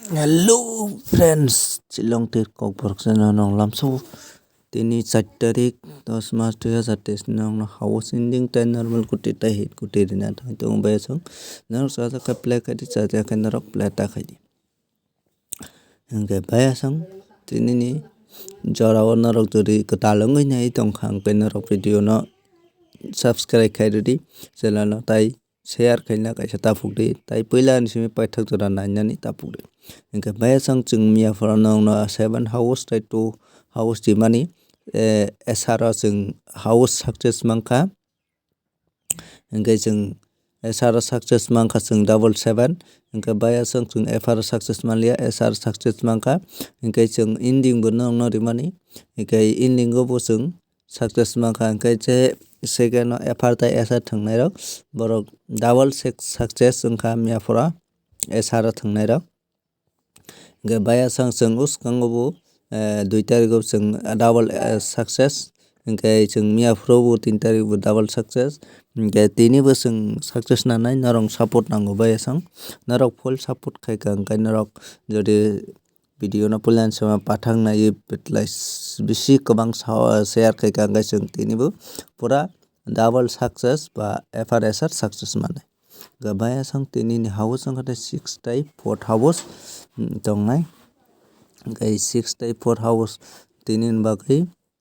Hello friends, Shillong Teer Kokborok nong lamso tini 4 tarik 10 Mac 2023 nong house ending ten normal kuti ta hit kuti rina thang tong besong nang sa ka play ka di sa ka narok play ta khai di angke bayasang tini ni jora narok jori katalong ngai tong khang pe narok video no subscribe khai di channel no tai share khaina kaisa tapukdi tai puila ni simi paithak jora nainani tapukdi ingke bayasang chung mia forano no 7 house tai 2 house timani SR chung house success mangkha ingke chung SR success mangkha chung 7 ingke bayasang chung FR success manlia SR success mangkha ingke chung ending bo no rimani ingke ending go bo chung success mangkha ingke je second FR tai SR thangnai rok borok double success wngkha mia fora SR thangnai rok ingke bayasang chung uskango bo 2 tarik o chung double success ingke chung mia foro bo 3 tarik bo double success ingke tini bo chung success nanai norong support nango bayasang norok full support khaika ingke norok jodi video no pulan sama pathak nai bisi kwbang share khaika ingke chung tini bo pura double success ba FRSR success manai bayasang tini ni house wngkha 6 tai 4 house tongnai ingke 6 tai 4 house tini ni bagui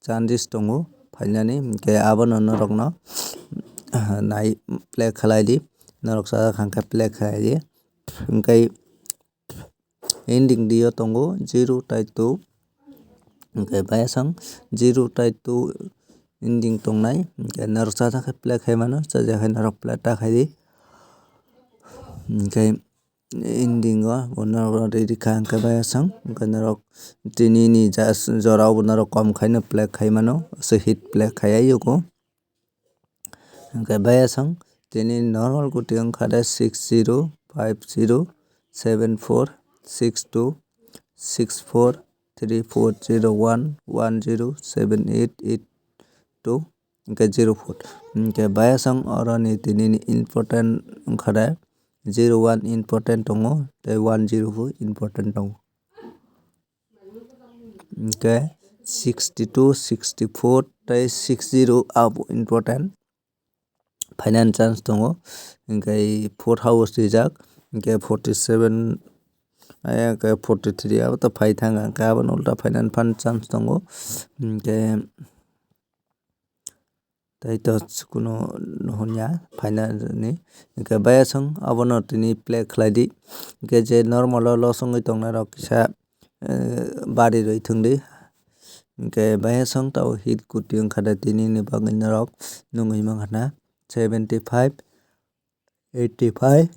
chances tongo phainani ingke abono norok no nai play khlai di norok sa khangkhe play khlai di ingke ending dio tongo 0 tai 2 ingke bayasang 0 tai 2 ending tongnai ingke norok sa play khai mano chajakhe norok play ta khai di ingke ending o norok ready kha ingke bayasang ingke norok tini ni jora o norok kom khai no play khai mano hit play khai yugo ingke bayasang tini normal kuti wngkha 60 50 74 62 64 3401 10 7882 ingke 04 ingke bayasang oroni tini ni important wngkha 01 important tongo tei 10 bo important tongo ingke 62 64 tei 60 abo important phainani chance tongo ingke 4 house rijak ingke 47 ayake 43 abo to phai thanga ingke abono ulta phainani phan chance tongo ingke tai to kuno hunya phainani ingke bayasang abono tini play khlai di ingke je normal o los wngoi tongnai rok kisa bari roi thangdi ingke bayasang tabo hit kuti wngkha tini ni bagui norok nungoi mangkha 75 85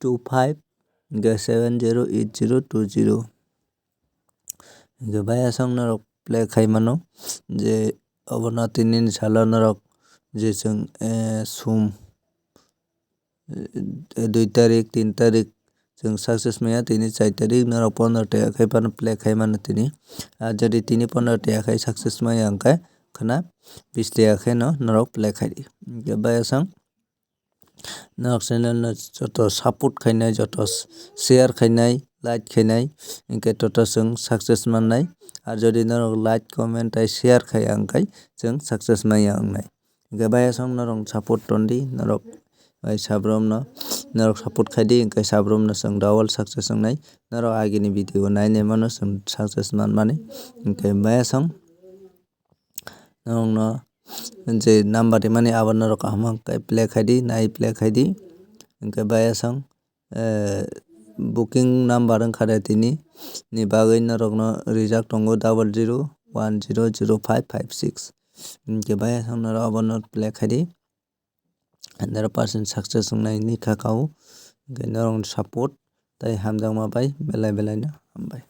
25 ingke 70 80 20 ingke bayasang norok play khai mano je abono tini ni salo norok je chung sum 2 tarik 3 tarik chung success maya tini 4 tarik norok 15 taka khai pano play khai mano tini jodi tini 15 taka khai success maya hingke khana 20 taka khai no norok play khai di ingke bayasang norok channel no joto support khainai joto share khainai like khainai ingke toto chung success mannai jodi norok like comment tei share khai angkai chung success maya ongnai ingke bayasang norok support tondi norok sabrom no norok support khai di ingke sabrom no chung double success ongnai norok agini video nainai mano chung success manmani ingke bayasang norok no je number rimani abo norok kaham kai play khai di nai play khai di ingke bayasang booking number wngkha tini ni bagui norok no rijak tongo 00100556 ingke bayasang norok abono play khai di 100% success wngnai ni kha kao ingke norok support tei hamjakma bai belai belai no hambai.